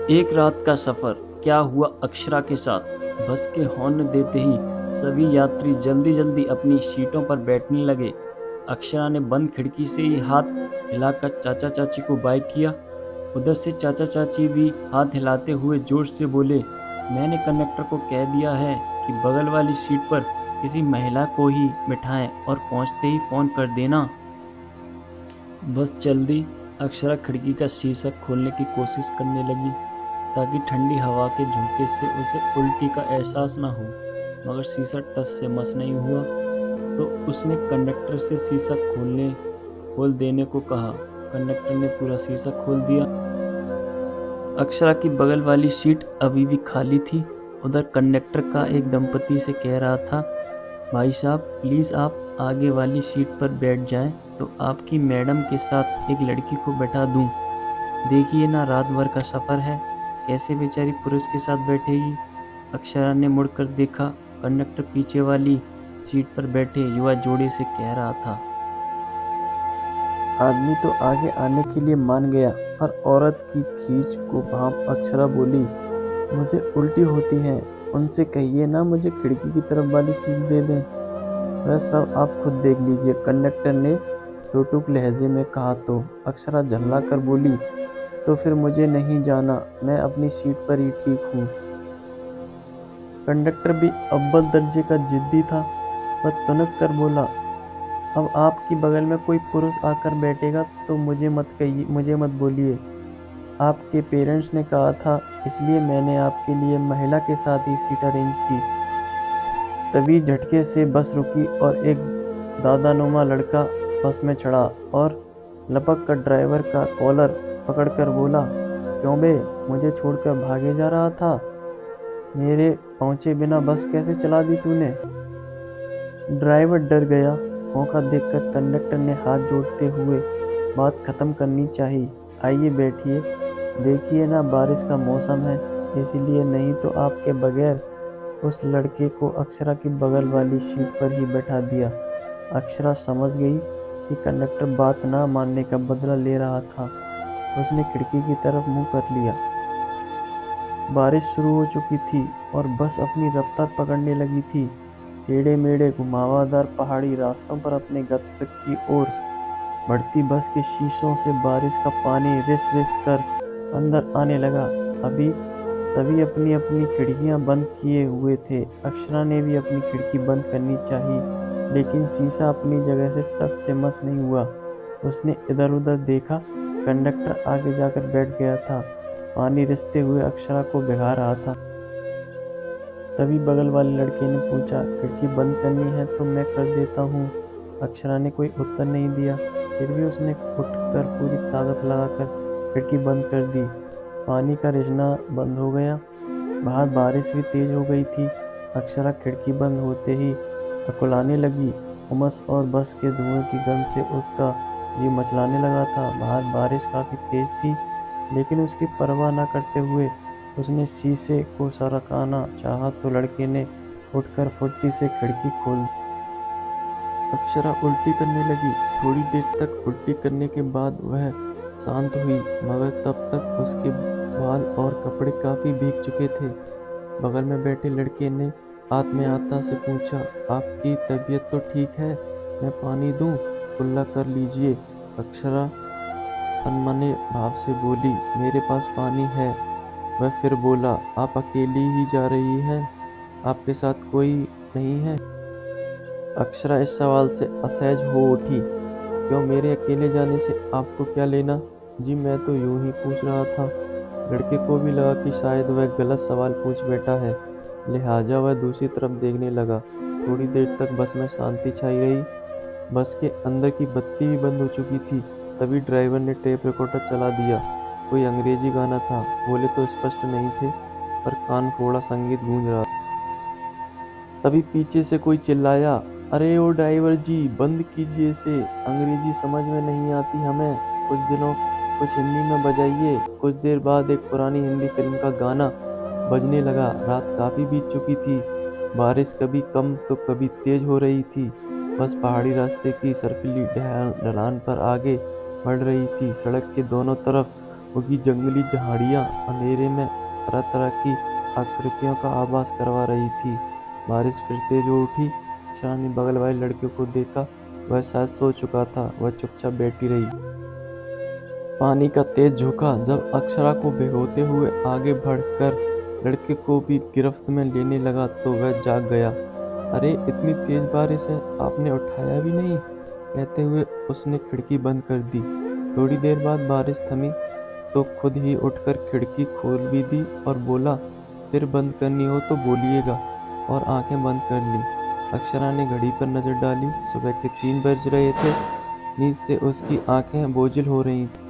एक रात का सफर। क्या हुआ अक्षरा के साथ? बस के हॉर्न देते ही सभी यात्री जल्दी जल्दी अपनी सीटों पर बैठने लगे। अक्षरा ने बंद खिड़की से ही हाथ हिलाकर चाचा चाची को बाय किया। उधर से चाचा चाची भी हाथ हिलाते हुए जोर से बोले, मैंने कंडक्टर को कह दिया है कि बगल वाली सीट पर किसी महिला को ही बिठाएं और पहुंचते ही फोन कर देना। बस चल दी। अक्षरा खिड़की का शीशा खोलने की कोशिश करने लगी ताकि ठंडी हवा के झोंके से उसे उल्टी का एहसास न हो, मगर शीशा टस से मस नहीं हुआ। तो उसने कंडक्टर से शीशा खोल देने को कहा। कंडक्टर ने पूरा शीशा खोल दिया। अक्षरा की बगल वाली सीट अभी भी खाली थी। उधर कंडक्टर का एक दंपति से कह रहा था, भाई साहब प्लीज़ आप आगे वाली सीट पर बैठ जाएं तो आपकी मैडम के साथ एक लड़की को बैठा दूं। देखिए ना, रात भर का सफ़र है, कैसे बेचारी पुरुष के साथ बैठेगी। अक्षरा ने मुड़कर देखा। कंडक्टर पीछे वाली सीट पर बैठे युवा जोड़े से कह रहा था। आदमी तो आगे आने के लिए मान गया, पर औरत की खींच को भांप अक्षरा बोली, मुझे उल्टी होती है, उनसे कहिए ना मुझे खिड़की की तरफ वाली सीट दे दें। वह सब आप खुद देख लीजिए, कंडक्टर ने टुक लहजे में कहा। तो अक्षरा झल्ला कर बोली, तो फिर मुझे नहीं जाना, मैं अपनी सीट पर ही ठीक हूँ। कंडक्टर भी अव्वल दर्जे का जिद्दी था। वह तुनक कर बोला, अब आपकी बगल में कोई पुरुष आकर बैठेगा तो मुझे मत बोलिए। आपके पेरेंट्स ने कहा था, इसलिए मैंने आपके लिए महिला के साथ ही सीट अरेंज की। तभी झटके से बस रुकी और एक दादानुमा लड़का बस में चढ़ा और लपक कर ड्राइवर का कॉलर पकड़कर बोला, क्यों बे, मुझे छोड़कर भागे जा रहा था? मेरे पहुंचे बिना बस कैसे चला दी तूने? ड्राइवर डर गया। मौका देखकर कंडक्टर ने हाथ जोड़ते हुए बात खत्म करनी चाहिए। आइए बैठिए, देखिए ना बारिश का मौसम है, इसीलिए नहीं तो आपके बगैर उस लड़के को अक्षरा की बगल वाली सीट पर ही बैठा दिया। अक्षरा समझ गई कि कंडक्टर बात ना मानने का बदला ले रहा था। उसने खिड़की की तरफ मुंह कर लिया। बारिश शुरू हो चुकी थी और बस अपनी रफ्तार पकड़ने लगी थी। टेढ़े मेढ़े घुमावदार पहाड़ी रास्तों पर अपने गंतव्य की ओर बढ़ती बस के शीशों से बारिश का पानी रिस रिस कर अंदर आने लगा। अभी सभी अपनी अपनी खिड़कियां बंद किए हुए थे। अक्षरा ने भी अपनी खिड़की बंद करनी चाहिए, लेकिन शीशा अपनी जगह से टस से मस नहीं हुआ। उसने इधर उधर देखा। कंडक्टर आगे जाकर बैठ गया था। पानी रिसते हुए अक्षरा को भिगा रहा था। तभी बगल वाले लड़के ने पूछा, खिड़की बंद करनी है तो मैं कर देता हूँ। अक्षरा ने कोई उत्तर नहीं दिया, फिर भी उसने उठकर पूरी ताकत लगाकर खिड़की बंद कर दी। पानी का रिसना बंद हो गया। बाहर बारिश भी तेज हो गई थी। अक्षरा खिड़की बंद होते ही अकुलाने लगी। उमस और बस के धुएं की गंध से उसका जी मचलाने लगा था। बाहर बारिश काफी तेज थी, लेकिन उसकी परवाह न करते हुए उसने शीशे को सरकाना चाहा तो लड़के ने उठकर फुर्ती से खिड़की खोल दी। अक्षरा उल्टी करने लगी। थोड़ी देर तक उल्टी करने के बाद वह शांत हुई, मगर तब तक उसके बाल और कपड़े काफी भीग चुके थे। बगल में बैठे लड़के ने आत्मीयता से पूछा, आपकी तबीयत तो ठीक है? मैं पानी दूं? कुल्ला कर लीजिए। अक्षरा अनमने भाव से बोली, मेरे पास पानी है। वह फिर बोला, आप अकेली ही जा रही हैं? आपके साथ कोई नहीं है? अक्षरा इस सवाल से असहज हो उठी। क्यों, मेरे अकेले जाने से आपको क्या लेना? जी मैं तो यूं ही पूछ रहा था। लड़के को भी लगा कि शायद वह गलत सवाल पूछ बैठा है, लिहाजा वह दूसरी तरफ देखने लगा। थोड़ी देर तक बस में शांति छाई रही। बस के अंदर की बत्ती भी बंद हो चुकी थी। तभी ड्राइवर ने टेप रिकॉर्डर चला दिया। कोई अंग्रेजी गाना था। बोले तो स्पष्ट नहीं थे, पर कान फोड़ा संगीत गूंज रहा। तभी पीछे से कोई चिल्लाया, अरे ओ ड्राइवर जी, बंद कीजिए इसे, अंग्रेजी समझ में नहीं आती हमें, कुछ हिंदी में बजाइए। कुछ देर बाद एक पुरानी हिंदी फिल्म का गाना बजने लगा। रात काफी बीत चुकी थी। बारिश कभी कम तो कभी तेज हो रही थी। बस पहाड़ी रास्ते की सर्फिली ढलान पर आगे बढ़ रही थी। सड़क के दोनों तरफ उगी जंगली झाड़ियाँ अंधेरे में तरह तरह की आकृतियों का आभास करवा रही थी। बारिश फिर तेज हो उठी। अक्षरा ने बगल वाले लड़के को देखा। वह शायद सो चुका था। वह चुपचाप बैठी रही। पानी का तेज झोंका जब अक्षरा को भिगोते हुए आगे बढ़कर लड़के को भी गिरफ्त में लेने लगा तो वह जाग गया। अरे इतनी तेज बारिश है, आपने उठाया भी नहीं, कहते हुए उसने खिड़की बंद कर दी। थोड़ी देर बाद बारिश थमी तो खुद ही उठकर खिड़की खोल भी दी और बोला, फिर बंद करनी हो तो बोलिएगा, और आंखें बंद कर ली। अक्षरा ने घड़ी पर नजर डाली। सुबह के 3 बज रहे थे। नींद से उसकी आंखें बोझिल हो रही थीं।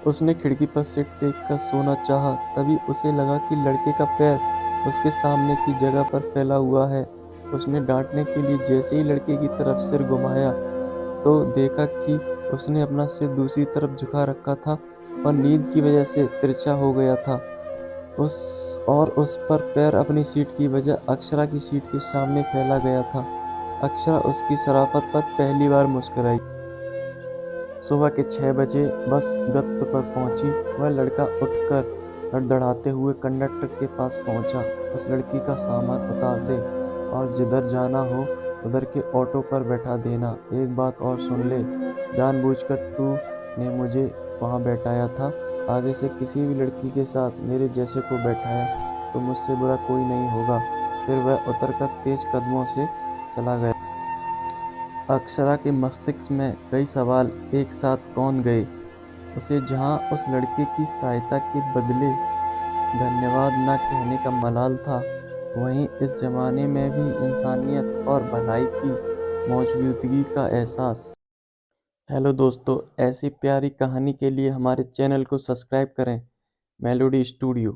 उसने खिड़की पर सिर टेक कर सोना चाहा, तभी उसे लगा कि लड़के का पैर उसके सामने की जगह पर फैला हुआ है। उसने डांटने के लिए जैसे ही लड़के की तरफ सिर घुमाया तो देखा कि उसने अपना सिर दूसरी तरफ झुका रखा था और नींद की वजह से तिरछा हो गया था। उस उस पर पैर अपनी सीट की वजह अक्षरा की सीट के सामने फैला गया था। अक्षरा उसकी शराफत पर पहली बार मुस्कुराई। सुबह के 6 बजे बस गत्त पर पहुंची। वह लड़का उठकर लड़खड़ाते हुए कंडक्टर के पास पहुंचा। उस लड़की का सामान उतार दे और जिधर जाना हो उधर के ऑटो पर बैठा देना। एक बात और सुन ले, जानबूझकर तूने मुझे वहां बैठाया था। आगे से किसी भी लड़की के साथ मेरे जैसे को बैठाया तो मुझसे बुरा कोई नहीं होगा। फिर वह उतरकर तेज कदमों से चला गया। अक्षरा के मस्तिष्क में कई सवाल एक साथ कौन गए। उसे जहां उस लड़के की सहायता के बदले धन्यवाद न कहने का मलाल था, वहीं इस जमाने में भी इंसानियत और भलाई की मौजूदगी का एहसास। हेलो दोस्तों, ऐसी प्यारी कहानी के लिए हमारे चैनल को सब्सक्राइब करें। Melody studio.